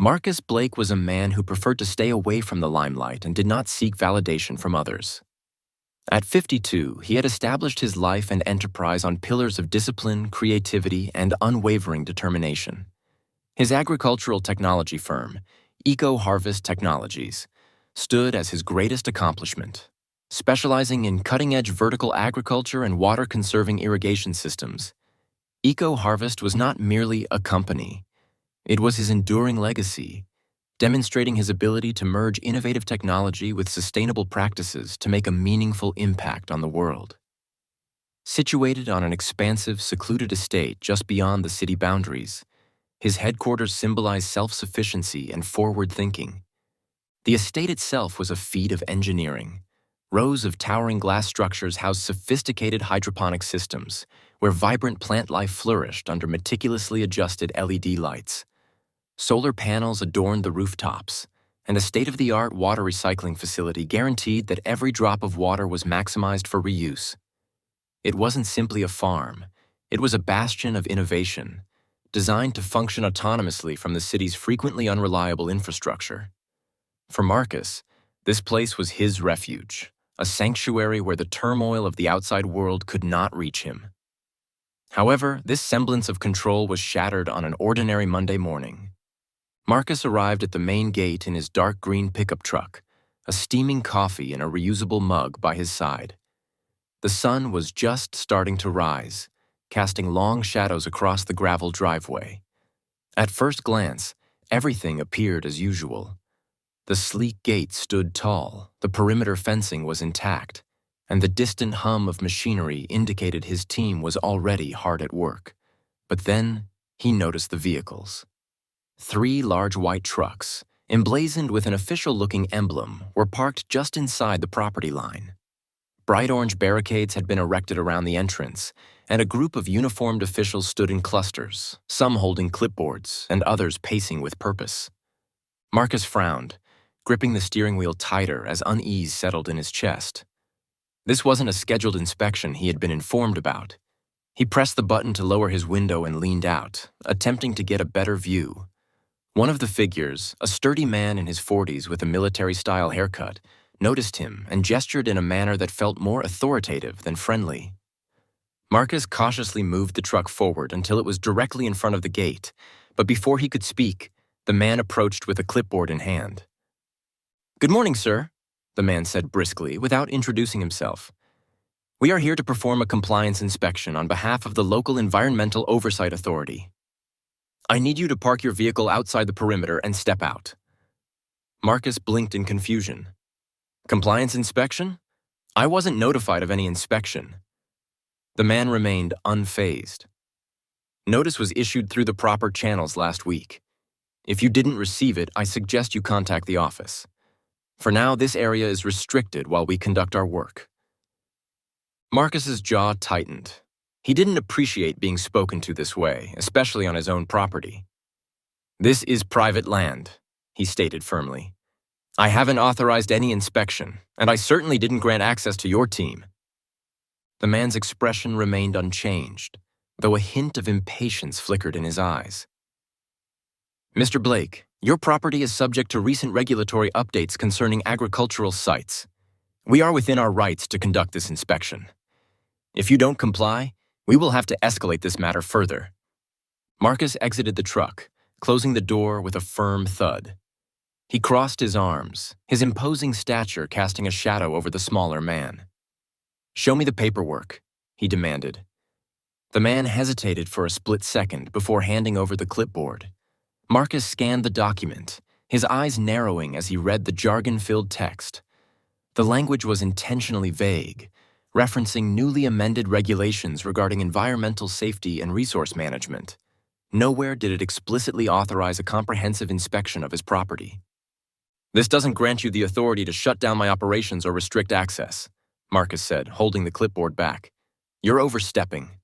Marcus Blake was a man who preferred to stay away from the limelight and did not seek validation from others. At 52, he had established his life and enterprise on pillars of discipline, creativity, and unwavering determination. His agricultural technology firm, Eco Harvest Technologies, stood as his greatest accomplishment, specializing in cutting-edge vertical agriculture and water-conserving irrigation systems. Eco Harvest was not merely a company. It was his enduring legacy, demonstrating his ability to merge innovative technology with sustainable practices to make a meaningful impact on the world. Situated on an expansive, secluded estate just beyond the city boundaries, his headquarters symbolized self-sufficiency and forward thinking. The estate itself was a feat of engineering. Rows of towering glass structures housed sophisticated hydroponic systems, where vibrant plant life flourished under meticulously adjusted LED lights. Solar panels adorned the rooftops, and a state-of-the-art water recycling facility guaranteed that every drop of water was maximized for reuse. It wasn't simply a farm, it was a bastion of innovation, designed to function autonomously from the city's frequently unreliable infrastructure. For Marcus, this place was his refuge, a sanctuary where the turmoil of the outside world could not reach him. However, this semblance of control was shattered on an ordinary Monday morning. Marcus arrived at the main gate in his dark green pickup truck, a steaming coffee in a reusable mug by his side. The sun was just starting to rise, casting long shadows across the gravel driveway. At first glance, everything appeared as usual. The sleek gate stood tall, the perimeter fencing was intact, and the distant hum of machinery indicated his team was already hard at work. But then, he noticed the vehicles. 3 large white trucks, emblazoned with an official-looking emblem, were parked just inside the property line. Bright orange barricades had been erected around the entrance, and a group of uniformed officials stood in clusters, some holding clipboards and others pacing with purpose. Marcus frowned, gripping the steering wheel tighter as unease settled in his chest. This wasn't a scheduled inspection he had been informed about. He pressed the button to lower his window and leaned out, attempting to get a better view. One of the figures, a sturdy man in his 40s with a military-style haircut, noticed him and gestured in a manner that felt more authoritative than friendly. Marcus cautiously moved the truck forward until it was directly in front of the gate, but before he could speak, the man approached with a clipboard in hand. "Good morning, sir," the man said briskly, without introducing himself. "We are here to perform a compliance inspection on behalf of the local Environmental Oversight Authority. I need you to park your vehicle outside the perimeter and step out." Marcus blinked in confusion. "Compliance inspection? I wasn't notified of any inspection." The man remained unfazed. "Notice was issued through the proper channels last week. If you didn't receive it, I suggest you contact the office. For now, this area is restricted while we conduct our work." Marcus's jaw tightened. He didn't appreciate being spoken to this way, especially on his own property. "This is private land," he stated firmly. "I haven't authorized any inspection, and I certainly didn't grant access to your team." The man's expression remained unchanged, though a hint of impatience flickered in his eyes. "Mr. Blake, your property is subject to recent regulatory updates concerning agricultural sites. We are within our rights to conduct this inspection. If you don't comply, we will have to escalate this matter further." Marcus exited the truck, closing the door with a firm thud. He crossed his arms, his imposing stature casting a shadow over the smaller man. "Show me the paperwork," he demanded. The man hesitated for a split second before handing over the clipboard. Marcus scanned the document, his eyes narrowing as he read the jargon-filled text. The language was intentionally vague, referencing newly amended regulations regarding environmental safety and resource management. Nowhere did it explicitly authorize a comprehensive inspection of his property. "This doesn't grant you the authority to shut down my operations or restrict access," Marcus said, holding the clipboard back. "You're overstepping."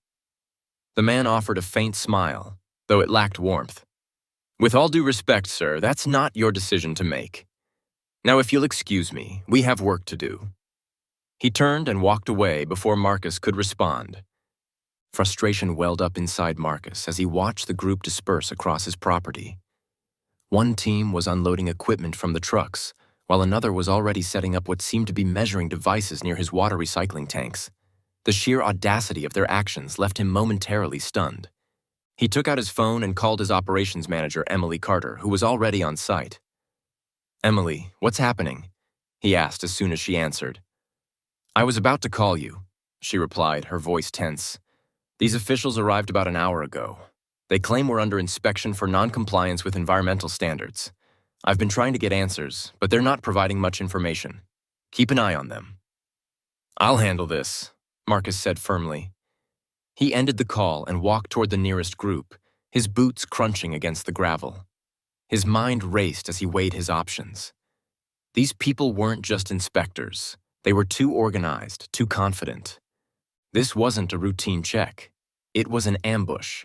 The man offered a faint smile, though it lacked warmth. "With all due respect, sir, that's not your decision to make. Now, if you'll excuse me, we have work to do." He turned and walked away before Marcus could respond. Frustration welled up inside Marcus as he watched the group disperse across his property. One team was unloading equipment from the trucks, while another was already setting up what seemed to be measuring devices near his water recycling tanks. The sheer audacity of their actions left him momentarily stunned. He took out his phone and called his operations manager, Emily Carter, who was already on site. "Emily, what's happening?" he asked as soon as she answered. "I was about to call you," she replied, her voice tense. "These officials arrived about an hour ago. They claim we're under inspection for non-compliance with environmental standards. I've been trying to get answers, but they're not providing much information. Keep an eye on them." "I'll handle this," Marcus said firmly. He ended the call and walked toward the nearest group, his boots crunching against the gravel. His mind raced as he weighed his options. These people weren't just inspectors. They were too organized, too confident. This wasn't a routine check. It was an ambush.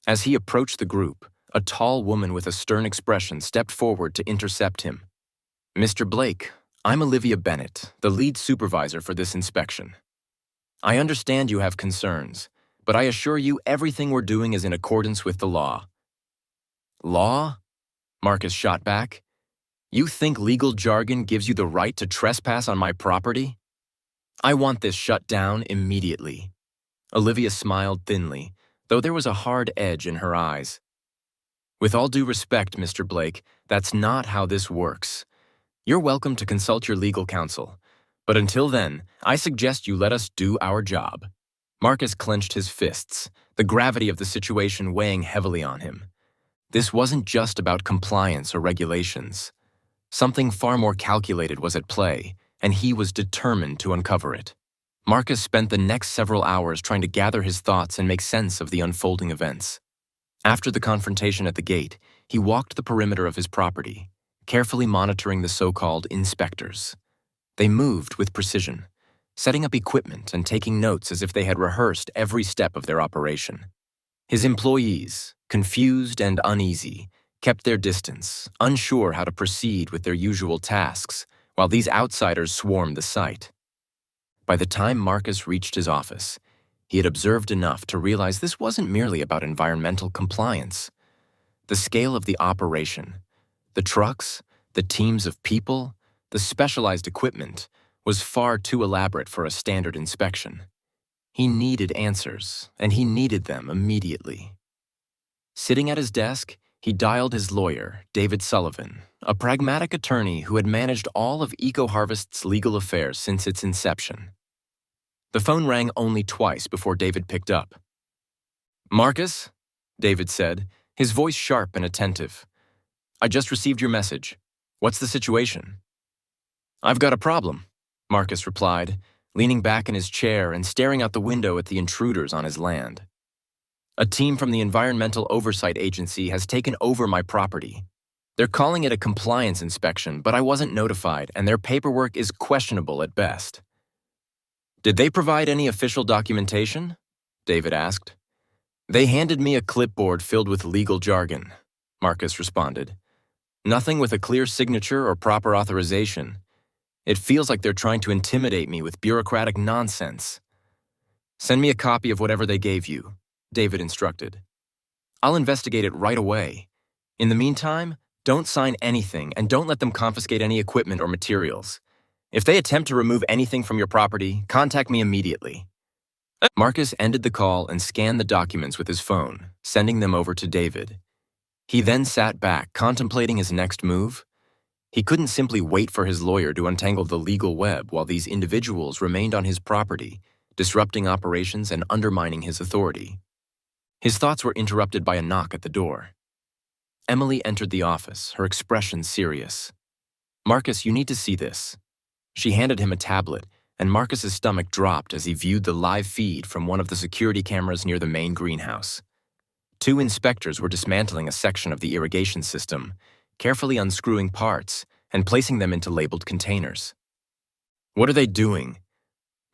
As he approached the group, a tall woman with a stern expression stepped forward to intercept him. "Mr. Blake, I'm Olivia Bennett, the lead supervisor for this inspection. I understand you have concerns, but I assure you everything we're doing is in accordance with the law." "Law?" Marcus shot back. "You think legal jargon gives you the right to trespass on my property? I want this shut down immediately." Olivia smiled thinly, though there was a hard edge in her eyes. "With all due respect, Mr. Blake, that's not how this works. You're welcome to consult your legal counsel, but until then, I suggest you let us do our job." Marcus clenched his fists, the gravity of the situation weighing heavily on him. This wasn't just about compliance or regulations. Something far more calculated was at play, and he was determined to uncover it. Marcus spent the next several hours trying to gather his thoughts and make sense of the unfolding events. After the confrontation at the gate, he walked the perimeter of his property, carefully monitoring the so-called inspectors. They moved with precision, setting up equipment and taking notes as if they had rehearsed every step of their operation. His employees, confused and uneasy, kept their distance, unsure how to proceed with their usual tasks, while these outsiders swarmed the site. By the time Marcus reached his office, he had observed enough to realize this wasn't merely about environmental compliance. The scale of the operation, the trucks, the teams of people, the specialized equipment, was far too elaborate for a standard inspection. He needed answers, and he needed them immediately. Sitting at his desk, he dialed his lawyer, David Sullivan, a pragmatic attorney who had managed all of EcoHarvest's legal affairs since its inception. The phone rang only twice before David picked up. "Marcus?" David said, his voice sharp and attentive. "I just received your message. What's the situation?" "I've got a problem," Marcus replied, leaning back in his chair and staring out the window at the intruders on his land. "A team from the Environmental Oversight Agency has taken over my property. They're calling it a compliance inspection, but I wasn't notified, and their paperwork is questionable at best." "Did they provide any official documentation?" David asked. "They handed me a clipboard filled with legal jargon," Marcus responded. "Nothing with a clear signature or proper authorization. It feels like they're trying to intimidate me with bureaucratic nonsense." "Send me a copy of whatever they gave you," David instructed. "I'll investigate it right away. In the meantime, don't sign anything and don't let them confiscate any equipment or materials. If they attempt to remove anything from your property, contact me immediately." Marcus ended the call and scanned the documents with his phone, sending them over to David. He then sat back, contemplating his next move. He couldn't simply wait for his lawyer to untangle the legal web while these individuals remained on his property, disrupting operations and undermining his authority. His thoughts were interrupted by a knock at the door. Emily entered the office, her expression serious. "Marcus, you need to see this." She handed him a tablet, and Marcus's stomach dropped as he viewed the live feed from one of the security cameras near the main greenhouse. Two inspectors were dismantling a section of the irrigation system, carefully unscrewing parts and placing them into labeled containers. "What are they doing?"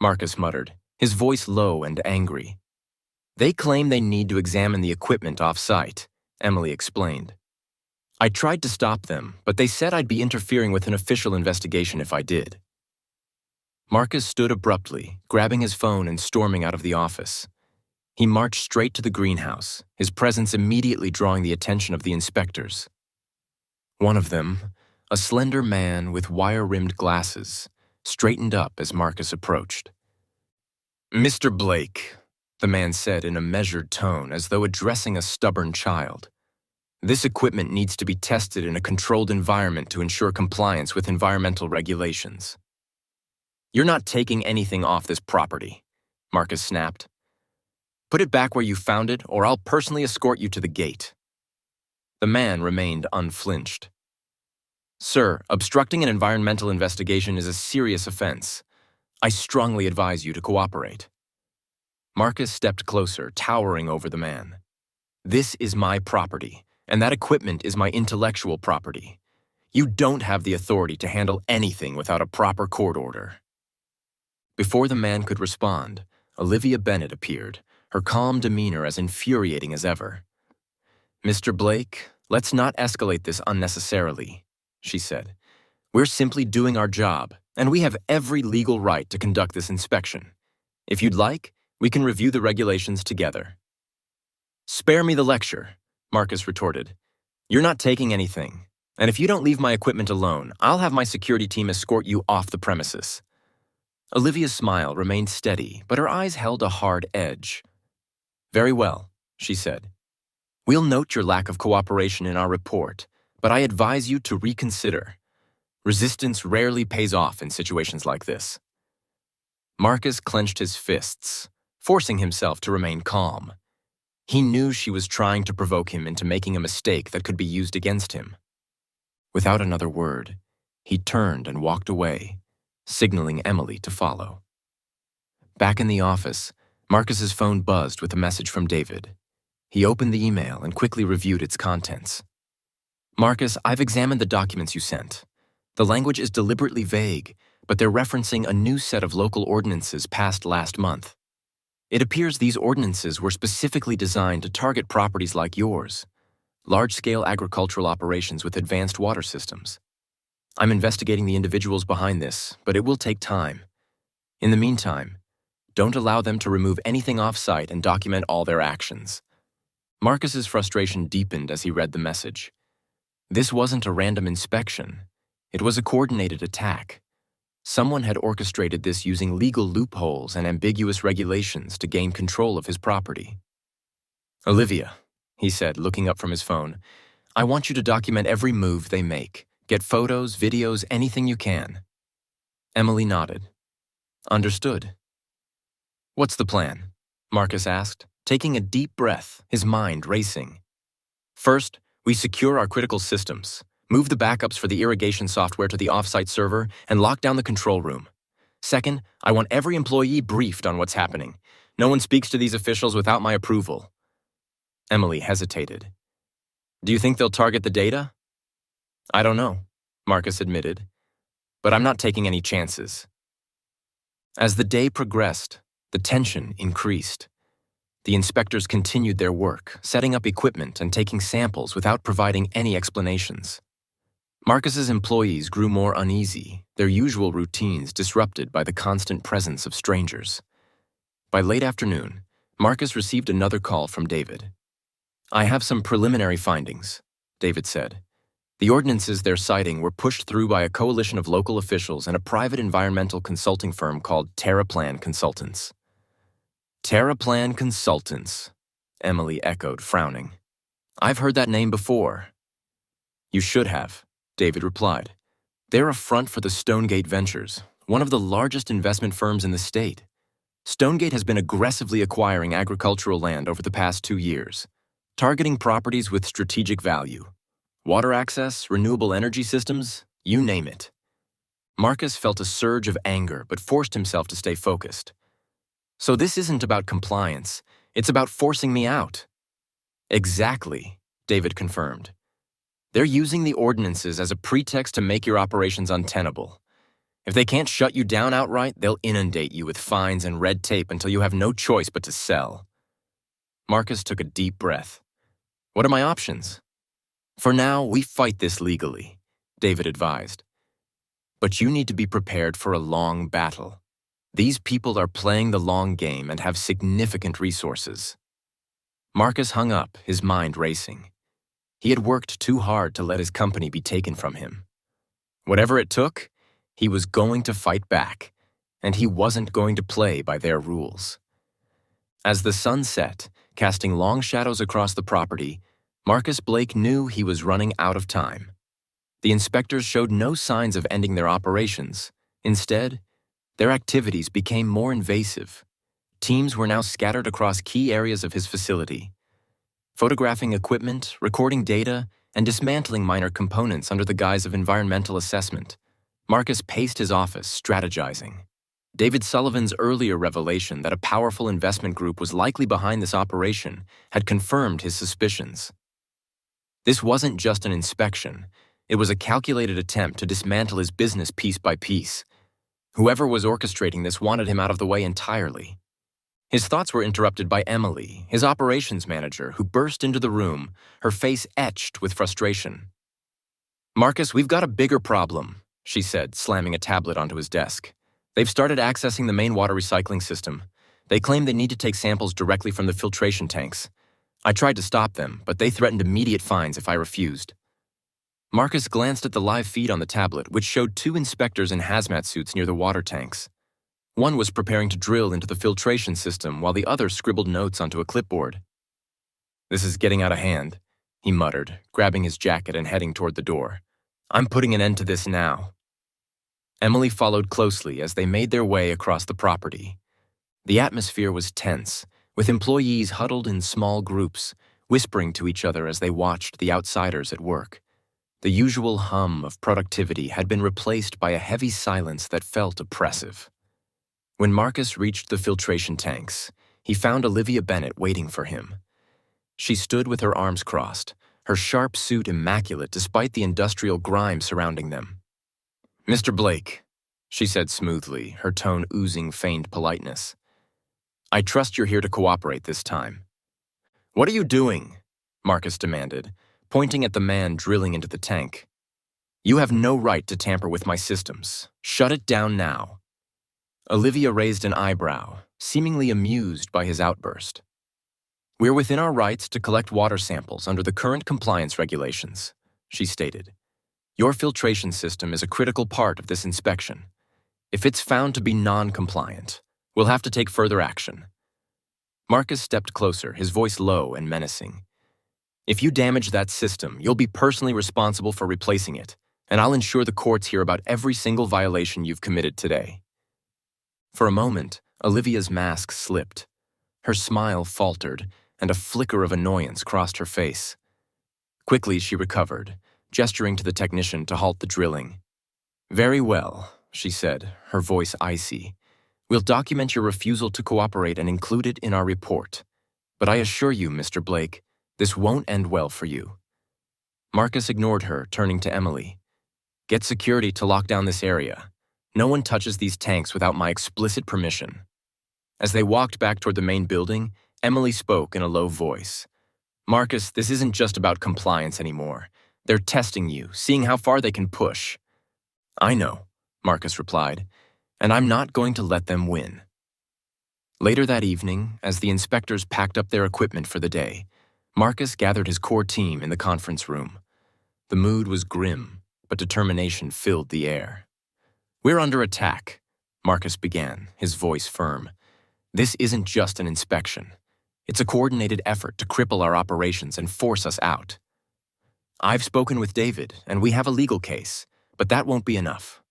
Marcus muttered, his voice low and angry. "They claim they need to examine the equipment off-site," Emily explained. "I tried to stop them, but they said I'd be interfering with an official investigation if I did." Marcus stood abruptly, grabbing his phone and storming out of the office. He marched straight to the greenhouse, his presence immediately drawing the attention of the inspectors. One of them, a slender man with wire-rimmed glasses, straightened up as Marcus approached. "Mr. Blake," the man said in a measured tone as though addressing a stubborn child, "this equipment needs to be tested in a controlled environment to ensure compliance with environmental regulations." "You're not taking anything off this property," Marcus snapped. "Put it back where you found it, or I'll personally escort you to the gate." The man remained unflinched. "Sir, obstructing an environmental investigation is a serious offense. I strongly advise you to cooperate." Marcus stepped closer, towering over the man. "This is my property, and that equipment is my intellectual property. You don't have the authority to handle anything without a proper court order." Before the man could respond, Olivia Bennett appeared, her calm demeanor as infuriating as ever. "Mr. Blake, let's not escalate this unnecessarily," she said. "We're simply doing our job, and we have every legal right to conduct this inspection. If you'd like, we can review the regulations together." "Spare me the lecture," Marcus retorted. "You're not taking anything, and if you don't leave my equipment alone, I'll have my security team escort you off the premises." Olivia's smile remained steady, but her eyes held a hard edge. "Very well," she said. "We'll note your lack of cooperation in our report, but I advise you to reconsider. Resistance rarely pays off in situations like this." Marcus clenched his fists, forcing himself to remain calm. He knew she was trying to provoke him into making a mistake that could be used against him. Without another word, he turned and walked away, signaling Emily to follow. Back in the office, Marcus's phone buzzed with a message from David. He opened the email and quickly reviewed its contents. "Marcus, I've examined the documents you sent. The language is deliberately vague, but they're referencing a new set of local ordinances passed last month. It appears these ordinances were specifically designed to target properties like yours, large-scale agricultural operations with advanced water systems. I'm investigating the individuals behind this, but it will take time. In the meantime, don't allow them to remove anything off-site and document all their actions." Marcus's frustration deepened as he read the message. This wasn't a random inspection. It was a coordinated attack. Someone had orchestrated this using legal loopholes and ambiguous regulations to gain control of his property. "Olivia," he said, looking up from his phone, "I want you to document every move they make. Get photos, videos, anything you can." Emily nodded. "Understood." "What's the plan?" Marcus asked, taking a deep breath, his mind racing. "First, we secure our critical systems, move the backups for the irrigation software to the off-site server, and lock down the control room. Second, I want every employee briefed on what's happening. No one speaks to these officials without my approval." Emily hesitated. "Do you think they'll target the data?" "I don't know," Marcus admitted, "but I'm not taking any chances." As the day progressed, the tension increased. The inspectors continued their work, setting up equipment and taking samples without providing any explanations. Marcus's employees grew more uneasy, their usual routines disrupted by the constant presence of strangers. By late afternoon, Marcus received another call from David. "I have some preliminary findings," David said. "The ordinances they're citing were pushed through by a coalition of local officials and a private environmental consulting firm called TerraPlan Consultants." "TerraPlan Consultants," Emily echoed, frowning. "I've heard that name before." "You should have," David replied. "They're a front for the Stonegate Ventures, one of the largest investment firms in the state. Stonegate has been aggressively acquiring agricultural land over the past 2 years, targeting properties with strategic value. Water access, renewable energy systems, you name it." Marcus felt a surge of anger but forced himself to stay focused. "So this isn't about compliance, it's about forcing me out." "Exactly," David confirmed. "They're using the ordinances as a pretext to make your operations untenable. If they can't shut you down outright, they'll inundate you with fines and red tape until you have no choice but to sell." Marcus took a deep breath. "What are my options?" "For now, we fight this legally," David advised. "But you need to be prepared for a long battle. These people are playing the long game and have significant resources." Marcus hung up, his mind racing. He had worked too hard to let his company be taken from him. Whatever it took, he was going to fight back, and he wasn't going to play by their rules. As the sun set, casting long shadows across the property, Marcus Blake knew he was running out of time. The inspectors showed no signs of ending their operations. Instead, their activities became more invasive. Teams were now scattered across key areas of his facility, photographing equipment, recording data, and dismantling minor components under the guise of environmental assessment. Marcus paced his office, strategizing. David Sullivan's earlier revelation that a powerful investment group was likely behind this operation had confirmed his suspicions. This wasn't just an inspection. It was a calculated attempt to dismantle his business piece by piece. Whoever was orchestrating this wanted him out of the way entirely. His thoughts were interrupted by Emily, his operations manager, who burst into the room, her face etched with frustration. "Marcus, we've got a bigger problem," she said, slamming a tablet onto his desk. "They've started accessing the main water recycling system. They claim they need to take samples directly from the filtration tanks. I tried to stop them, but they threatened immediate fines if I refused." Marcus glanced at the live feed on the tablet, which showed two inspectors in hazmat suits near the water tanks. One was preparing to drill into the filtration system while the other scribbled notes onto a clipboard. "This is getting out of hand," he muttered, grabbing his jacket and heading toward the door. "I'm putting an end to this now." Emily followed closely as they made their way across the property. The atmosphere was tense, with employees huddled in small groups, whispering to each other as they watched the outsiders at work. The usual hum of productivity had been replaced by a heavy silence that felt oppressive. When Marcus reached the filtration tanks, he found Olivia Bennett waiting for him. She stood with her arms crossed, her sharp suit immaculate despite the industrial grime surrounding them. "Mr. Blake," she said smoothly, her tone oozing feigned politeness. "I trust you're here to cooperate this time." "What are you doing?" Marcus demanded, pointing at the man drilling into the tank. "You have no right to tamper with my systems. Shut it down now." Olivia raised an eyebrow, seemingly amused by his outburst. "We're within our rights to collect water samples under the current compliance regulations," she stated. "Your filtration system is a critical part of this inspection. If it's found to be non-compliant, we'll have to take further action." Marcus stepped closer, his voice low and menacing. "If you damage that system, you'll be personally responsible for replacing it, and I'll ensure the courts hear about every single violation you've committed today." For a moment, Olivia's mask slipped. Her smile faltered, and a flicker of annoyance crossed her face. Quickly, she recovered, gesturing to the technician to halt the drilling. "Very well," she said, her voice icy. "We'll document your refusal to cooperate and include it in our report. But I assure you, Mr. Blake, this won't end well for you." Marcus ignored her, turning to Emily. "Get security to lock down this area. No one touches these tanks without my explicit permission." As they walked back toward the main building, Emily spoke in a low voice. "Marcus, this isn't just about compliance anymore. They're testing you, seeing how far they can push." "I know," Marcus replied, "and I'm not going to let them win." Later that evening, as the inspectors packed up their equipment for the day, Marcus gathered his core team in the conference room. The mood was grim, but determination filled the air. "We're under attack," Marcus began, his voice firm. "This isn't just an inspection. It's a coordinated effort to cripple our operations and force us out. I've spoken with David, and we have a legal case, but that won't be enough.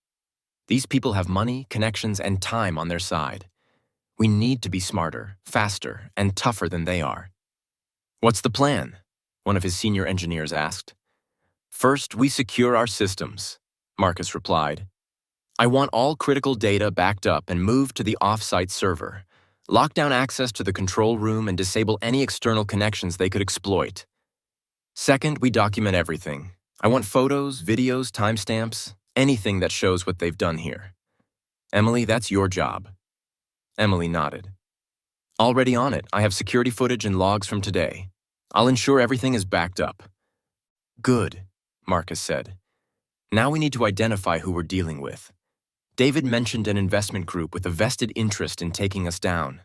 These people have money, connections, and time on their side. We need to be smarter, faster, and tougher than they are." "What's the plan?" one of his senior engineers asked. "First, we secure our systems," Marcus replied. "I want all critical data backed up and moved to the off-site server. Lock down access to the control room and disable any external connections they could exploit. Second, we document everything. I want photos, videos, timestamps, anything that shows what they've done here. Emily, that's your job." Emily nodded. "Already on it. I have security footage and logs from today. I'll ensure everything is backed up." "Good," Marcus said. "Now we need to identify who we're dealing with. David mentioned an investment group with a vested interest in taking us down.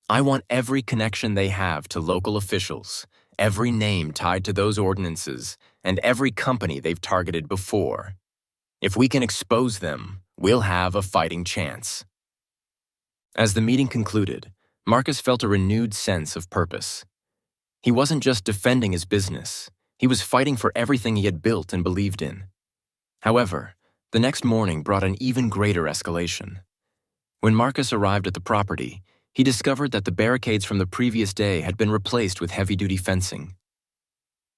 I want every connection they have to local officials, every name tied to those ordinances, and every company they've targeted before. If we can expose them, we'll have a fighting chance. As the meeting concluded, Marcus felt a renewed sense of purpose. He wasn't just defending his business, he was fighting for everything he had built and believed in. However, the next morning brought an even greater escalation. When Marcus arrived at the property, he discovered that the barricades from the previous day had been replaced with heavy-duty fencing.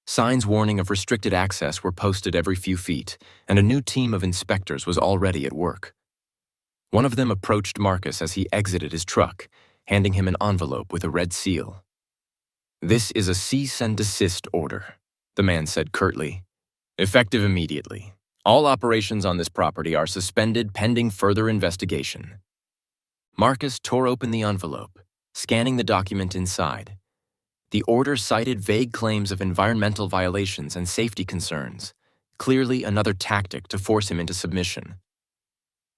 Signs warning of restricted access were posted every few feet, and a new team of inspectors was already at work. One of them approached Marcus as he exited his truck, handing him an envelope with a red seal. "This is a cease and desist order," the man said curtly. "Effective immediately. All operations on this property are suspended pending further investigation." Marcus tore open the envelope, scanning the document inside. The order cited vague claims of environmental violations and safety concerns, clearly another tactic to force him into submission.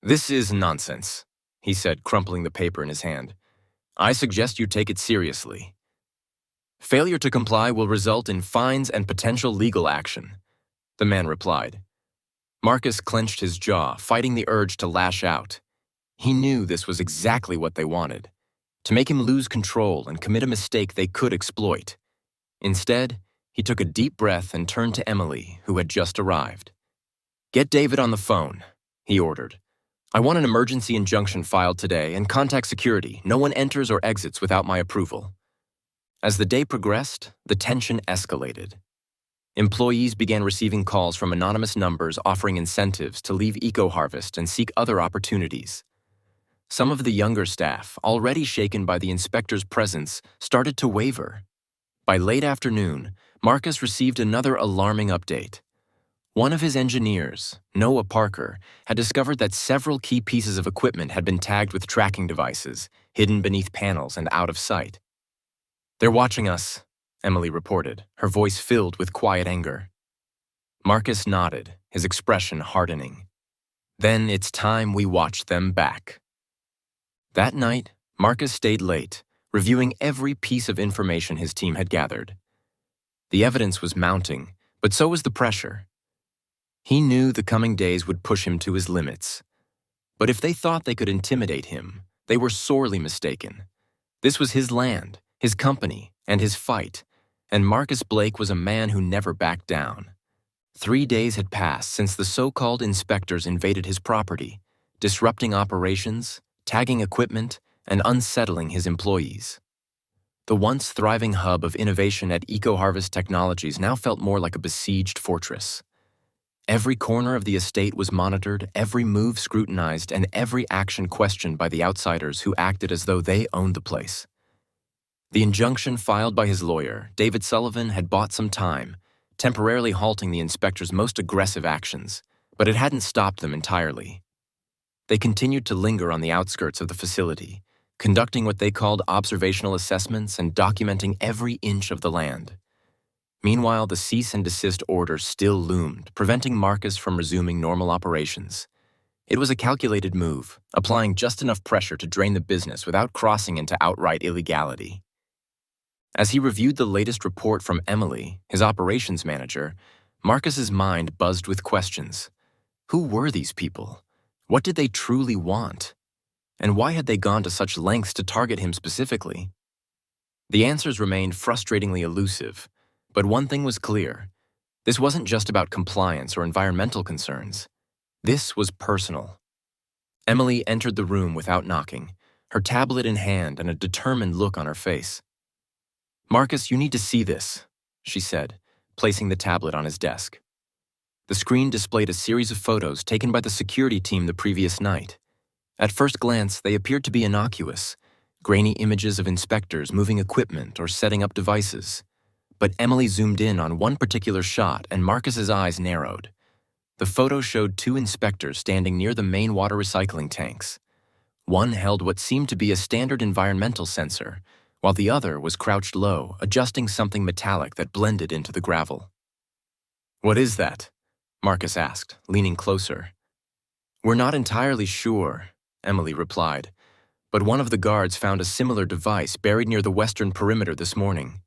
"This is nonsense," he said, crumpling the paper in his hand. "I suggest you take it seriously. Failure to comply will result in fines and potential legal action," the man replied. Marcus clenched his jaw, fighting the urge to lash out. He knew this was exactly what they wanted, to make him lose control and commit a mistake they could exploit. Instead, he took a deep breath and turned to Emily, who had just arrived. "Get David on the phone," he ordered. "I want an emergency injunction filed today and contact security. No one enters or exits without my approval." As the day progressed, the tension escalated. Employees began receiving calls from anonymous numbers offering incentives to leave eco-harvest and seek other opportunities. Some of the younger staff, already shaken by the inspector's presence, started to waver. By late afternoon, Marcus received another alarming update. One of his engineers, Noah Parker, had discovered that several key pieces of equipment had been tagged with tracking devices, hidden beneath panels and out of sight. "They're watching us," Emily reported, her voice filled with quiet anger. Marcus nodded, his expression hardening. "Then it's time we watched them back." That night, Marcus stayed late, reviewing every piece of information his team had gathered. The evidence was mounting, but so was the pressure. He knew the coming days would push him to his limits. But if they thought they could intimidate him, they were sorely mistaken. This was his land, his company, and his fight, and Marcus Blake was a man who never backed down. 3 days had passed since the so-called inspectors invaded his property, disrupting operations, tagging equipment, and unsettling his employees. The once thriving hub of innovation at eco-harvest technologies now felt more like a besieged fortress. Every corner of the estate was monitored, every move scrutinized, and every action questioned by the outsiders who acted as though they owned the place. The injunction filed by his lawyer, David Sullivan, had bought some time, temporarily halting the inspectors' most aggressive actions, but it hadn't stopped them entirely. They continued to linger on the outskirts of the facility, conducting what they called observational assessments and documenting every inch of the land. Meanwhile, the cease and desist order still loomed, preventing Marcus from resuming normal operations. It was a calculated move, applying just enough pressure to drain the business without crossing into outright illegality. As he reviewed the latest report from Emily, his operations manager, Marcus's mind buzzed with questions. Who were these people? What did they truly want? And why had they gone to such lengths to target him specifically? The answers remained frustratingly elusive, but one thing was clear. This wasn't just about compliance or environmental concerns. This was personal. Emily entered the room without knocking, her tablet in hand and a determined look on her face. "Marcus, you need to see this," she said, placing the tablet on his desk. The screen displayed a series of photos taken by the security team the previous night. At first glance, they appeared to be innocuous, grainy images of inspectors moving equipment or setting up devices. But Emily zoomed in on one particular shot and Marcus's eyes narrowed. The photo showed 2 inspectors standing near the main water recycling tanks. One held what seemed to be a standard environmental sensor, while the other was crouched low, adjusting something metallic that blended into the gravel. "What is that?" Marcus asked, leaning closer. "We're not entirely sure," Emily replied, "but one of the guards found a similar device buried near the western perimeter this morning.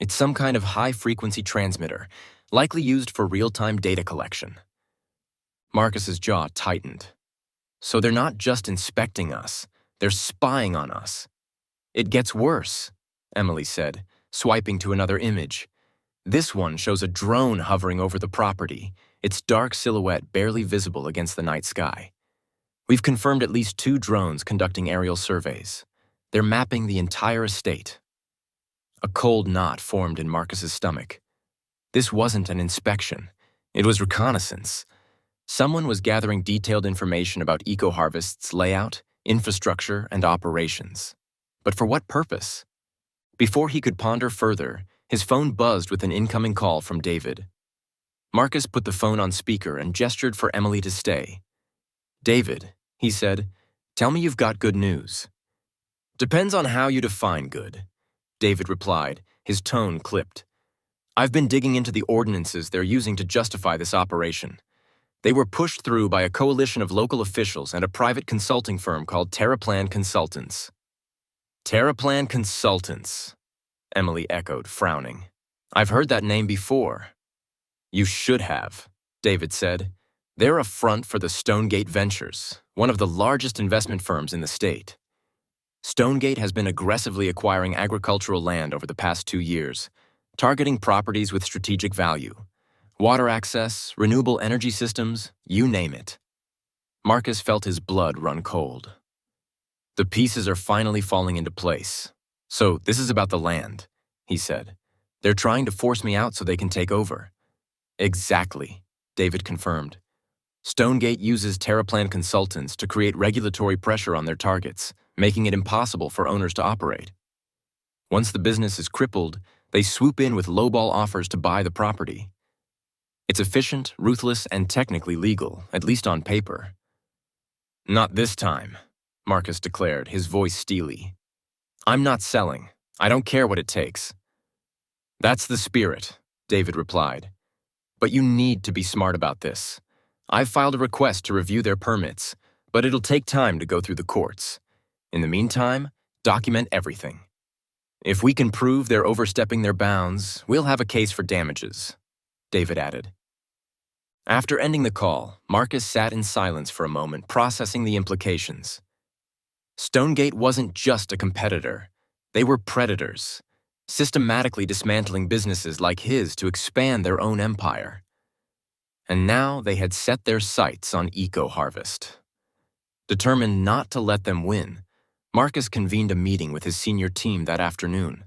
It's some kind of high-frequency transmitter, likely used for real-time data collection. Marcus's jaw tightened. So they're not just inspecting us, they're spying on us. It gets worse, Emily said, swiping to another image. This one shows a drone hovering over the property, its dark silhouette barely visible against the night sky. We've confirmed at least 2 drones conducting aerial surveys. They're mapping the entire estate. A cold knot formed in Marcus's stomach. This wasn't an inspection. It was reconnaissance. Someone was gathering detailed information about EcoHarvest's layout, infrastructure, and operations. But for what purpose? Before he could ponder further, his phone buzzed with an incoming call from David. Marcus put the phone on speaker and gestured for Emily to stay. "David," he said, "tell me you've got good news." "Depends on how you define good," David replied, his tone clipped. "I've been digging into the ordinances they're using to justify this operation. They were pushed through by a coalition of local officials and a private consulting firm called Terraplan Consultants." "Terraplan Consultants," Emily echoed, frowning. "I've heard that name before." "You should have," David said. "They're a front for the Stonegate Ventures, one of the largest investment firms in the state. Stonegate has been aggressively acquiring agricultural land over the past 2 years, targeting properties with strategic value. Water access, renewable energy systems, you name it." Marcus felt his blood run cold. "The pieces are finally falling into place. So this is about the land," he said. "They're trying to force me out so they can take over." "Exactly," David confirmed. "Stonegate uses Terraplan Consultants to create regulatory pressure on their targets, making it impossible for owners to operate. Once the business is crippled, they swoop in with lowball offers to buy the property. It's efficient, ruthless, and technically legal, at least on paper." "Not this time," Marcus declared, his voice steely. "I'm not selling. I don't care what it takes." "That's the spirit," David replied. "But you need to be smart about this. I've filed a request to review their permits, but it'll take time to go through the courts. In the meantime, document everything. If we can prove they're overstepping their bounds, we'll have a case for damages," David added. After ending the call, Marcus sat in silence for a moment, processing the implications. Stonegate wasn't just a competitor. They were predators, systematically dismantling businesses like his to expand their own empire. And now they had set their sights on EcoHarvest. Determined not to let them win, Marcus convened a meeting with his senior team that afternoon.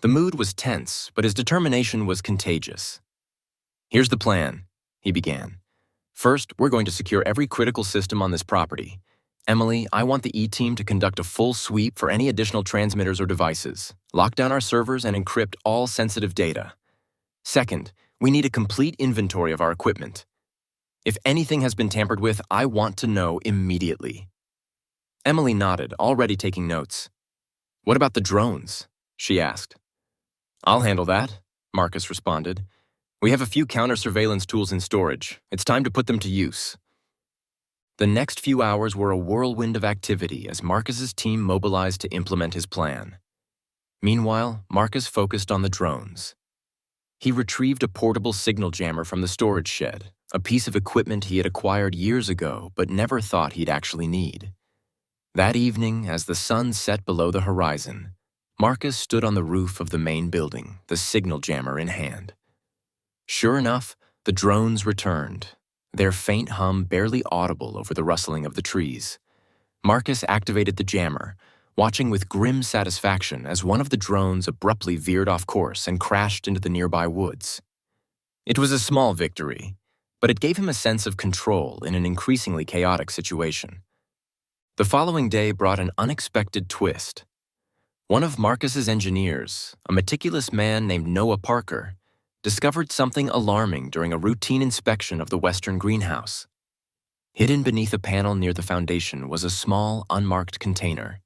The mood was tense, but his determination was contagious. "Here's the plan," he began. "First, we're going to secure every critical system on this property. Emily, I want the E-team to conduct a full sweep for any additional transmitters or devices, lock down our servers, and encrypt all sensitive data. Second, we need a complete inventory of our equipment. If anything has been tampered with, I want to know immediately." Emily nodded, already taking notes. "What about the drones?" she asked. "I'll handle that," Marcus responded. "We have a few counter-surveillance tools in storage. It's time to put them to use." The next few hours were a whirlwind of activity as Marcus's team mobilized to implement his plan. Meanwhile, Marcus focused on the drones. He retrieved a portable signal jammer from the storage shed, a piece of equipment he had acquired years ago but never thought he'd actually need. That evening, as the sun set below the horizon, Marcus stood on the roof of the main building, the signal jammer in hand. Sure enough, the drones returned, their faint hum barely audible over the rustling of the trees. Marcus activated the jammer, watching with grim satisfaction as one of the drones abruptly veered off course and crashed into the nearby woods. It was a small victory, but it gave him a sense of control in an increasingly chaotic situation. The following day brought an unexpected twist. One of Marcus's engineers, a meticulous man named Noah Parker, discovered something alarming during a routine inspection of the western greenhouse. Hidden beneath a panel near the foundation was a small, unmarked container.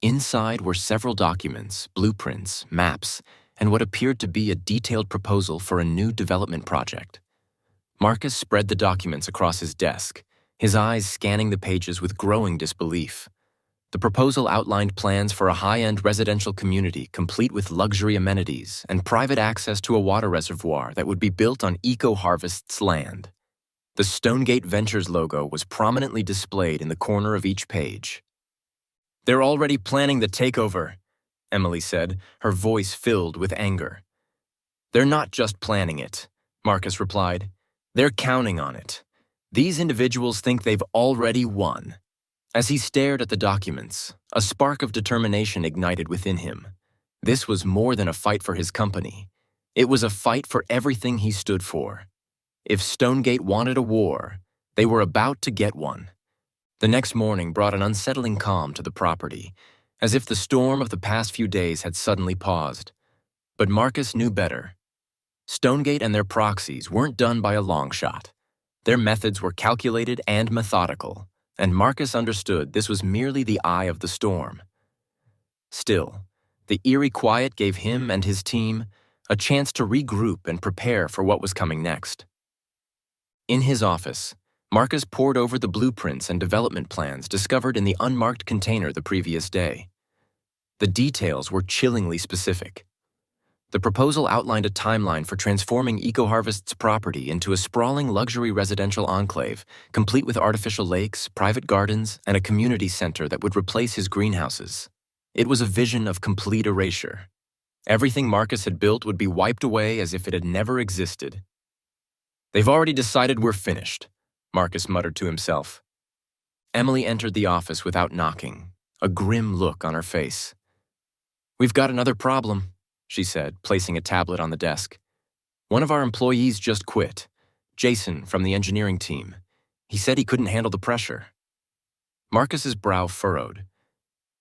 Inside were several documents, blueprints, maps, and what appeared to be a detailed proposal for a new development project. Marcus spread the documents across his desk, his eyes scanning the pages with growing disbelief. The proposal outlined plans for a high-end residential community complete with luxury amenities and private access to a water reservoir that would be built on EcoHarvest's land. The Stonegate Ventures logo was prominently displayed in the corner of each page. "They're already planning the takeover," Emily said, her voice filled with anger. "They're not just planning it," Marcus replied. "They're counting on it. These individuals think they've already won." As he stared at the documents, a spark of determination ignited within him. This was more than a fight for his company. It was a fight for everything he stood for. If Stonegate wanted a war, they were about to get one. The next morning brought an unsettling calm to the property, as if the storm of the past few days had suddenly paused. But Marcus knew better. Stonegate and their proxies weren't done by a long shot. Their methods were calculated and methodical, and Marcus understood this was merely the eye of the storm. Still, the eerie quiet gave him and his team a chance to regroup and prepare for what was coming next. In his office, Marcus pored over the blueprints and development plans discovered in the unmarked container the previous day. The details were chillingly specific. The proposal outlined a timeline for transforming EcoHarvest's property into a sprawling luxury residential enclave, complete with artificial lakes, private gardens, and a community center that would replace his greenhouses. It was a vision of complete erasure. Everything Marcus had built would be wiped away as if it had never existed. "They've already decided we're finished," Marcus muttered to himself. Emily entered the office without knocking, a grim look on her face. "We've got another problem," she said, placing a tablet on the desk. "One of our employees just quit, Jason from the engineering team. He said he couldn't handle the pressure." Marcus's brow furrowed.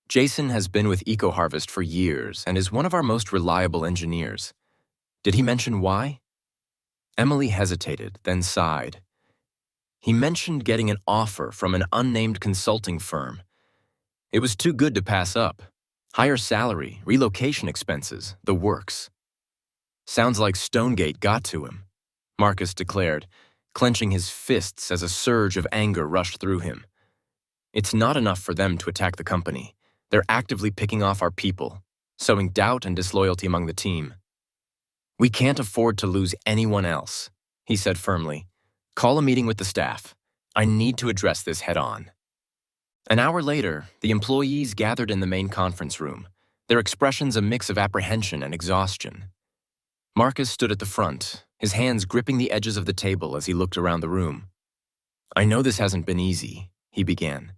Jason has been with EcoHarvest for years and is one of our most reliable engineers. Did he mention why? Emily hesitated, then sighed. He mentioned getting an offer from an unnamed consulting firm. It was too good to pass up. Higher salary, relocation expenses, the works. "Sounds like Stonegate got to him," Marcus declared, clenching his fists as a surge of anger rushed through him. "It's not enough for them to attack the company. They're actively picking off our people, sowing doubt and disloyalty among the team. We can't afford to lose anyone else," he said firmly. "Call a meeting with the staff. I need to address this head-on." An hour later, the employees gathered in the main conference room, their expressions a mix of apprehension and exhaustion. Marcus stood at the front, his hands gripping the edges of the table as he looked around the room. "I know this hasn't been easy," he began.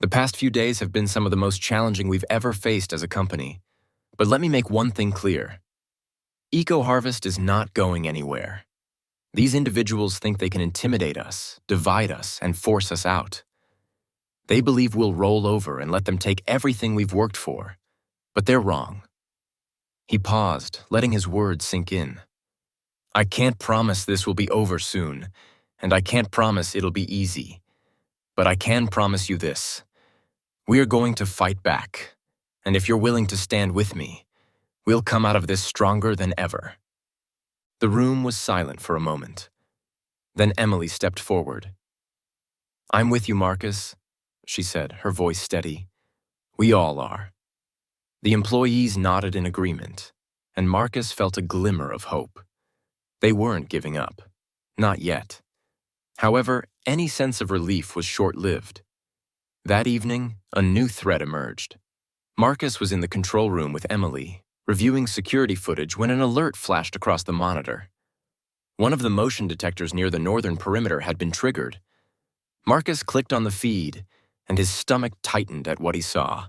"The past few days have been some of the most challenging we've ever faced as a company. But let me make one thing clear. EcoHarvest is not going anywhere. These individuals think they can intimidate us, divide us, and force us out. They believe we'll roll over and let them take everything we've worked for, but they're wrong." He paused, letting his words sink in. "I can't promise this will be over soon, and I can't promise it'll be easy. But I can promise you this. We are going to fight back, and if you're willing to stand with me, we'll come out of this stronger than ever." The room was silent for a moment. Then Emily stepped forward. "I'm with you, Marcus," she said, her voice steady. "We all are." The employees nodded in agreement, and Marcus felt a glimmer of hope. They weren't giving up. Not yet. However, any sense of relief was short-lived. That evening, a new threat emerged. Marcus was in the control room with Emily, reviewing security footage when an alert flashed across the monitor. One of the motion detectors near the northern perimeter had been triggered. Marcus clicked on the feed, and his stomach tightened at what he saw.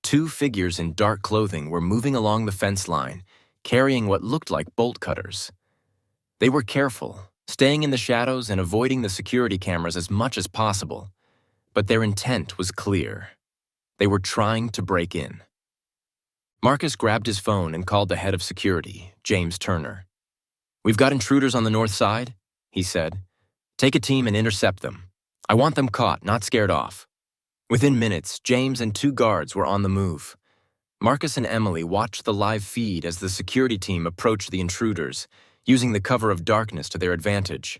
Two figures in dark clothing were moving along the fence line, carrying what looked like bolt cutters. They were careful, staying in the shadows and avoiding the security cameras as much as possible. But their intent was clear. They were trying to break in. Marcus grabbed his phone and called the head of security, James Turner. "We've got intruders on the north side," he said. "Take a team and intercept them. I want them caught, not scared off." Within minutes, James and two guards were on the move. Marcus and Emily watched the live feed as the security team approached the intruders, using the cover of darkness to their advantage.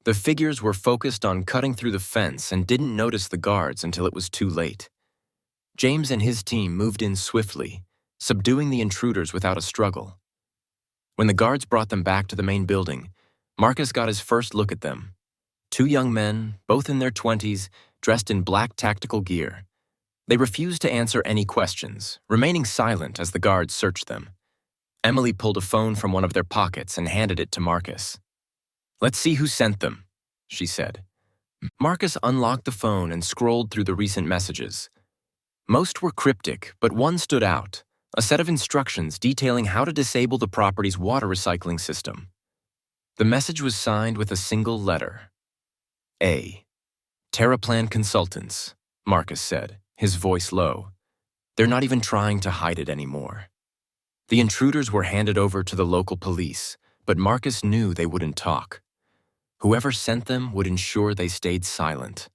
The figures were focused on cutting through the fence and didn't notice the guards until it was too late. James and his team moved in swiftly, subduing the intruders without a struggle. When the guards brought them back to the main building, Marcus got his first look at them. Two young men, both in their 20s, dressed in black tactical gear. They refused to answer any questions, remaining silent as the guards searched them. Emily pulled a phone from one of their pockets and handed it to Marcus. "Let's see who sent them," she said. Marcus unlocked the phone and scrolled through the recent messages. Most were cryptic, but one stood out, a set of instructions detailing how to disable the property's water recycling system. The message was signed with a single letter. A. Terraplan Consultants, Marcus said, his voice low. They're not even trying to hide it anymore. The intruders were handed over to the local police, but Marcus knew they wouldn't talk. Whoever sent them would ensure they stayed silent.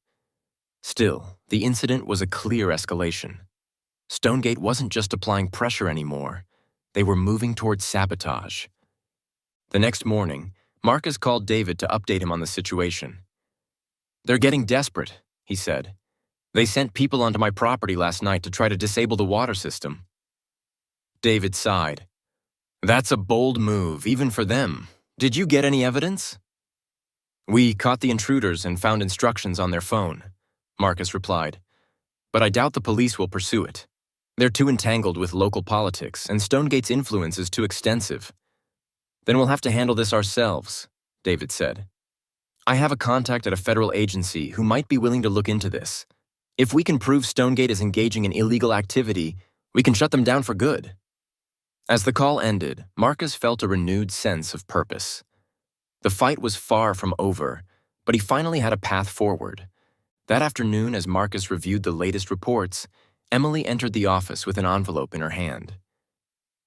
Still, the incident was a clear escalation. Stonegate wasn't just applying pressure anymore. They were moving towards sabotage. The next morning, Marcus called David to update him on the situation. "They're getting desperate," he said. "They sent people onto my property last night to try to disable the water system." David sighed. "That's a bold move, even for them. Did you get any evidence?" "We caught the intruders and found instructions on their phone," Marcus replied. "But I doubt the police will pursue it. They're too entangled with local politics, and Stonegate's influence is too extensive." "Then we'll have to handle this ourselves," David said. "I have a contact at a federal agency who might be willing to look into this. If we can prove Stonegate is engaging in illegal activity, we can shut them down for good." As the call ended, Marcus felt a renewed sense of purpose. The fight was far from over, but he finally had a path forward. That afternoon, as Marcus reviewed the latest reports, Emily entered the office with an envelope in her hand.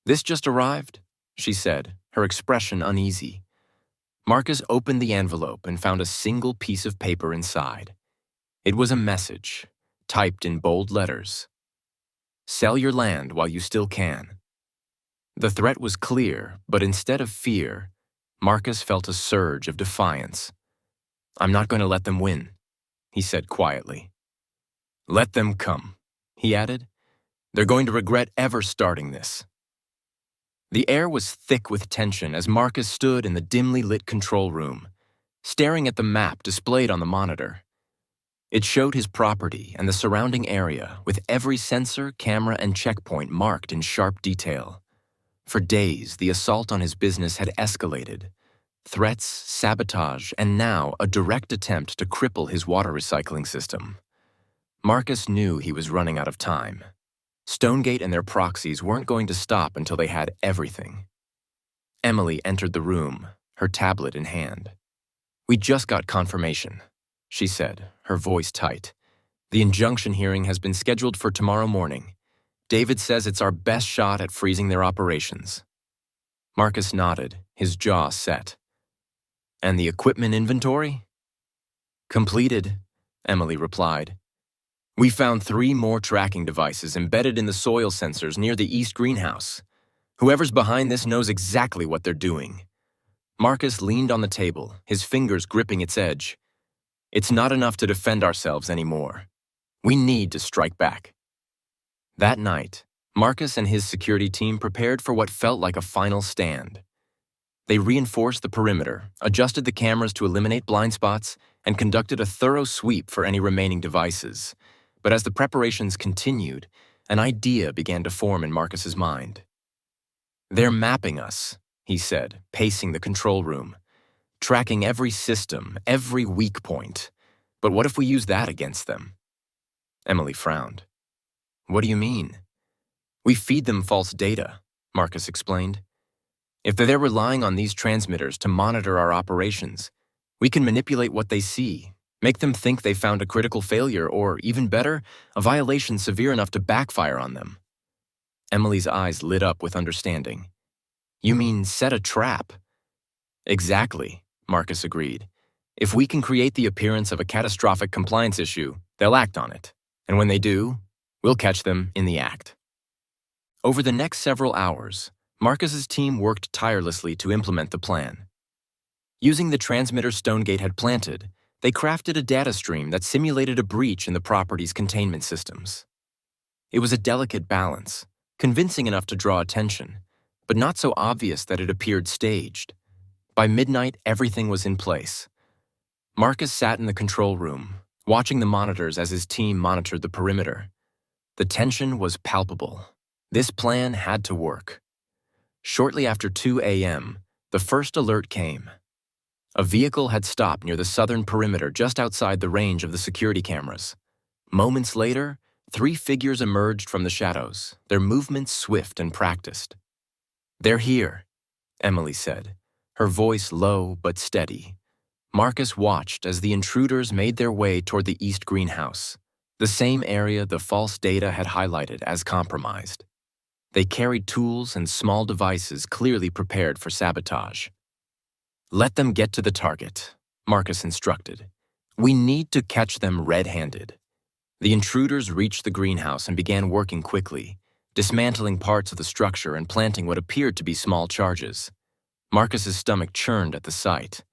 "This just arrived?" she said, her expression uneasy. Marcus opened the envelope and found a single piece of paper inside. It was a message, typed in bold letters. "Sell your land while you still can." The threat was clear, but instead of fear, Marcus felt a surge of defiance. "I'm not going to let them win," he said quietly. "Let them come," he added. "They're going to regret ever starting this." The air was thick with tension as Marcus stood in the dimly lit control room, staring at the map displayed on the monitor. It showed his property and the surrounding area with every sensor, camera, and checkpoint marked in sharp detail. For days, the assault on his business had escalated. Threats, sabotage, and now a direct attempt to cripple his water recycling system. Marcus knew he was running out of time. Stonegate and their proxies weren't going to stop until they had everything. Emily entered the room, her tablet in hand. "We just got confirmation," she said, her voice tight. "The injunction hearing has been scheduled for tomorrow morning. David says it's our best shot at freezing their operations." Marcus nodded, his jaw set. "And the equipment inventory?" "Completed," Emily replied. "We found 3 more tracking devices embedded in the soil sensors near the east greenhouse. Whoever's behind this knows exactly what they're doing." Marcus leaned on the table, his fingers gripping its edge. "It's not enough to defend ourselves anymore. We need to strike back." That night, Marcus and his security team prepared for what felt like a final stand. They reinforced the perimeter, adjusted the cameras to eliminate blind spots, and conducted a thorough sweep for any remaining devices. But as the preparations continued, an idea began to form in Marcus's mind. "They're mapping us," he said, pacing the control room, "tracking every system, every weak point. But what if we use that against them?" Emily frowned. "What do you mean?" "We feed them false data," Marcus explained. "If they're relying on these transmitters to monitor our operations, we can manipulate what they see, make them think they found a critical failure or, even better, a violation severe enough to backfire on them." Emily's eyes lit up with understanding. "You mean set a trap?" "Exactly," Marcus agreed. "If we can create the appearance of a catastrophic compliance issue, they'll act on it. And when they do, we'll catch them in the act." Over the next several hours, Marcus's team worked tirelessly to implement the plan. Using the transmitter Stonegate had planted, they crafted a data stream that simulated a breach in the property's containment systems. It was a delicate balance, convincing enough to draw attention, but not so obvious that it appeared staged. By midnight, everything was in place. Marcus sat in the control room, watching the monitors as his team monitored the perimeter. The tension was palpable. This plan had to work. Shortly after 2 a.m., the first alert came. A vehicle had stopped near the southern perimeter just outside the range of the security cameras. Moments later, 3 figures emerged from the shadows, their movements swift and practiced. "They're here," Emily said, her voice low but steady. Marcus watched as the intruders made their way toward the east greenhouse, the same area the false data had highlighted as compromised. They carried tools and small devices clearly prepared for sabotage. "Let them get to the target," Marcus instructed. "We need to catch them red-handed." The intruders reached the greenhouse and began working quickly, dismantling parts of the structure and planting what appeared to be small charges. Marcus's stomach churned at the sight.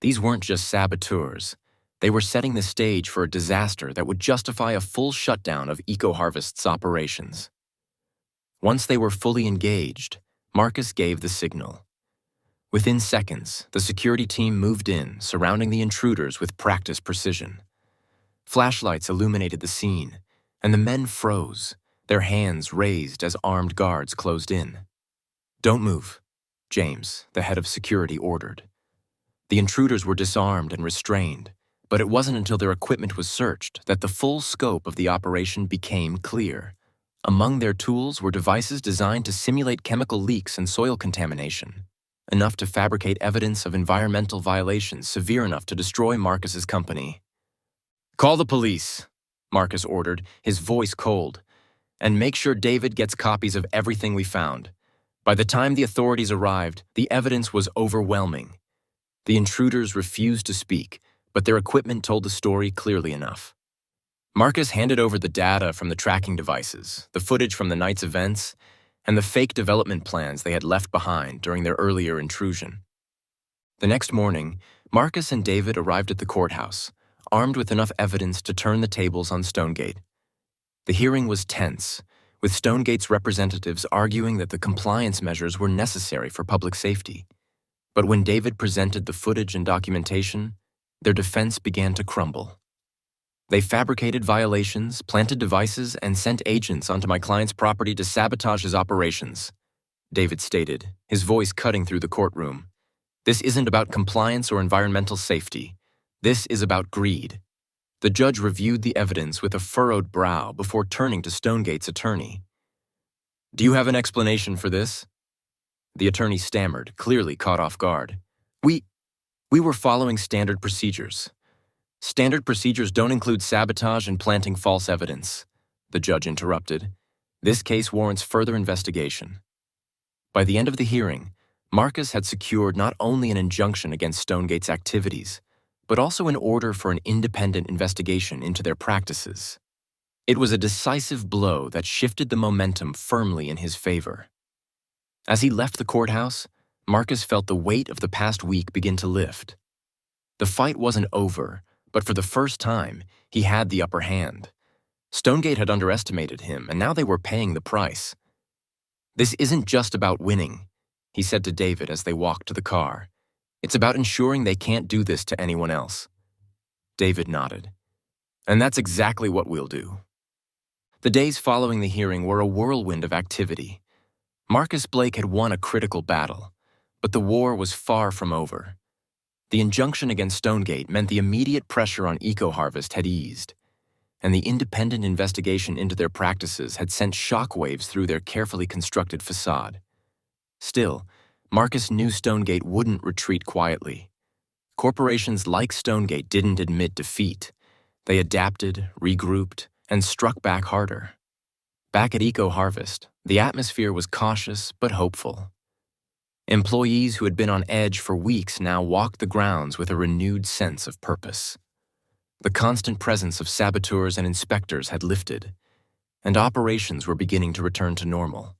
These weren't just saboteurs. They were setting the stage for a disaster that would justify a full shutdown of EcoHarvest's operations. Once they were fully engaged, Marcus gave the signal. Within seconds, the security team moved in, surrounding the intruders with practiced precision. Flashlights illuminated the scene, and the men froze, their hands raised as armed guards closed in. "Don't move," James, the head of security, ordered. The intruders were disarmed and restrained, but it wasn't until their equipment was searched that the full scope of the operation became clear. Among their tools were devices designed to simulate chemical leaks and soil contamination, enough to fabricate evidence of environmental violations severe enough to destroy Marcus's company. "Call the police," Marcus ordered, his voice cold, "and make sure David gets copies of everything we found." By the time the authorities arrived, the evidence was overwhelming. The intruders refused to speak, but their equipment told the story clearly enough. Marcus handed over the data from the tracking devices, the footage from the night's events, and the fake development plans they had left behind during their earlier intrusion. The next morning, Marcus and David arrived at the courthouse, armed with enough evidence to turn the tables on Stonegate. The hearing was tense, with Stonegate's representatives arguing that the compliance measures were necessary for public safety. But when David presented the footage and documentation, their defense began to crumble. "They fabricated violations, planted devices, and sent agents onto my client's property to sabotage his operations," David stated, his voice cutting through the courtroom. "This isn't about compliance or environmental safety. This is about greed." The judge reviewed the evidence with a furrowed brow before turning to Stonegate's attorney. "Do you have an explanation for this?" The attorney stammered, clearly caught off guard. We were following standard procedures." "Standard procedures don't include sabotage and planting false evidence," the judge interrupted. "This case warrants further investigation." By the end of the hearing, Marcus had secured not only an injunction against Stonegate's activities, but also an order for an independent investigation into their practices. It was a decisive blow that shifted the momentum firmly in his favor. As he left the courthouse, Marcus felt the weight of the past week begin to lift. The fight wasn't over, but for the first time, he had the upper hand. Stonegate had underestimated him, and now they were paying the price. "This isn't just about winning," he said to David as they walked to the car. "It's about ensuring they can't do this to anyone else." David nodded. "And that's exactly what we'll do." The days following the hearing were a whirlwind of activity. Marcus Blake had won a critical battle, but the war was far from over. The injunction against Stonegate meant the immediate pressure on EcoHarvest had eased, and the independent investigation into their practices had sent shockwaves through their carefully constructed facade. Still, Marcus knew Stonegate wouldn't retreat quietly. Corporations like Stonegate didn't admit defeat. They adapted, regrouped, and struck back harder. Back at EcoHarvest, the atmosphere was cautious but hopeful. Employees who had been on edge for weeks now walked the grounds with a renewed sense of purpose. The constant presence of saboteurs and inspectors had lifted, and operations were beginning to return to normal.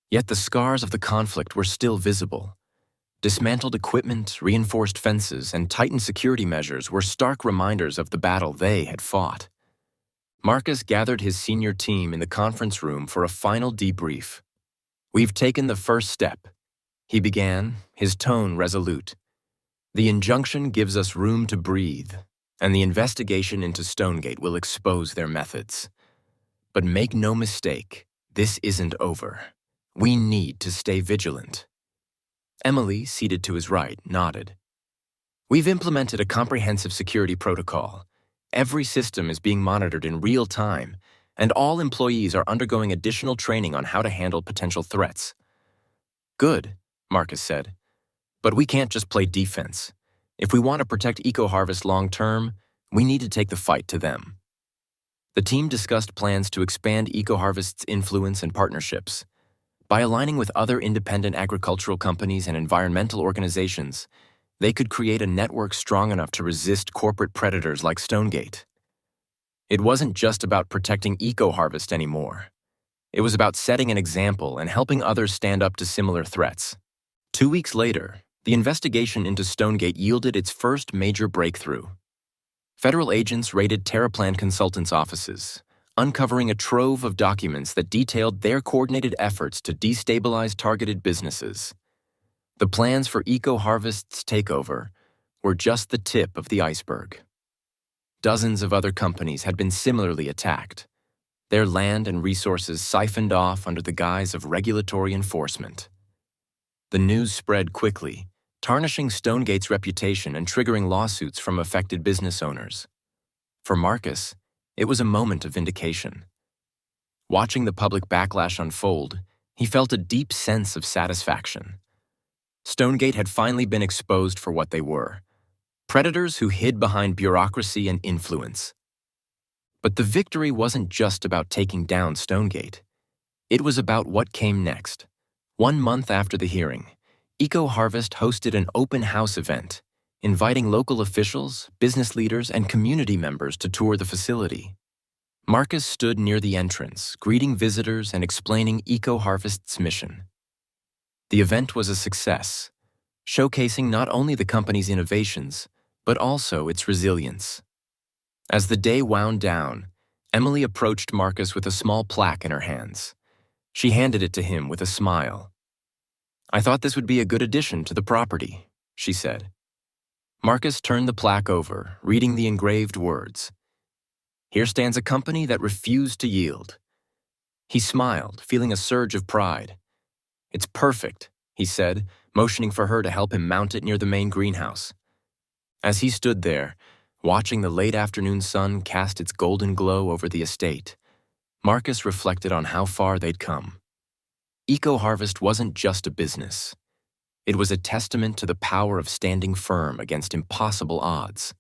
Yet the scars of the conflict were still visible. Dismantled equipment, reinforced fences, and tightened security measures were stark reminders of the battle they had fought. Marcus gathered his senior team in the conference room for a final debrief. "We've taken the first step," he began, his tone resolute. "The injunction gives us room to breathe, and the investigation into Stonegate will expose their methods. But make no mistake, this isn't over. We need to stay vigilant." Emily, seated to his right, nodded. "We've implemented a comprehensive security protocol. Every system is being monitored in real time, and all employees are undergoing additional training on how to handle potential threats." "Good," Marcus said. "But we can't just play defense. If we want to protect EcoHarvest long-term, we need to take the fight to them." The team discussed plans to expand EcoHarvest's influence and partnerships. By aligning with other independent agricultural companies and environmental organizations, they could create a network strong enough to resist corporate predators like Stonegate. It wasn't just about protecting EcoHarvest anymore. It was about setting an example and helping others stand up to similar threats. 2 weeks later, the investigation into Stonegate yielded its first major breakthrough. Federal agents raided TerraPlan Consultants' offices, uncovering a trove of documents that detailed their coordinated efforts to destabilize targeted businesses. The plans for EcoHarvest's takeover were just the tip of the iceberg. Dozens of other companies had been similarly attacked, their land and resources siphoned off under the guise of regulatory enforcement. The news spread quickly, tarnishing Stonegate's reputation and triggering lawsuits from affected business owners. For Marcus, it was a moment of vindication. Watching the public backlash unfold, he felt a deep sense of satisfaction. Stonegate had finally been exposed for what they were: predators who hid behind bureaucracy and influence. But the victory wasn't just about taking down Stonegate. It was about what came next. 1 month after the hearing, EcoHarvest hosted an open house event, inviting local officials, business leaders, and community members to tour the facility. Marcus stood near the entrance, greeting visitors and explaining EcoHarvest's mission. The event was a success, showcasing not only the company's innovations, but also its resilience. As the day wound down, Emily approached Marcus with a small plaque in her hands. She handed it to him with a smile. "I thought this would be a good addition to the property," she said. Marcus turned the plaque over, reading the engraved words. "Here stands a company that refused to yield." He smiled, feeling a surge of pride. "It's perfect," he said, motioning for her to help him mount it near the main greenhouse. As he stood there, watching the late afternoon sun cast its golden glow over the estate, Marcus reflected on how far they'd come. EcoHarvest wasn't just a business. It was a testament to the power of standing firm against impossible odds.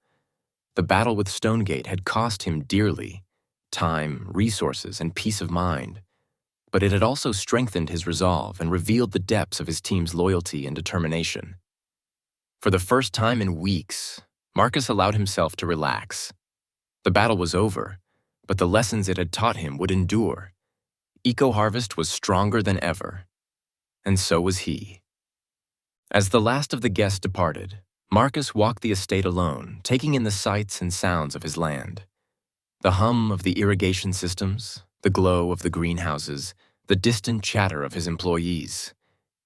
The battle with Stonegate had cost him dearly: time, resources, and peace of mind. But it had also strengthened his resolve and revealed the depths of his team's loyalty and determination. For the first time in weeks, Marcus allowed himself to relax. The battle was over, but the lessons it had taught him would endure. EcoHarvest was stronger than ever, and so was he. As the last of the guests departed, Marcus walked the estate alone, taking in the sights and sounds of his land. The hum of the irrigation systems, the glow of the greenhouses, the distant chatter of his employees.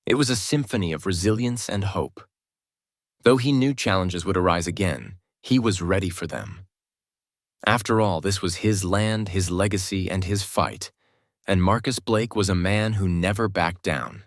It was a symphony of resilience and hope. Though he knew challenges would arise again, he was ready for them. After all, this was his land, his legacy, and his fight, and Marcus Blake was a man who never backed down.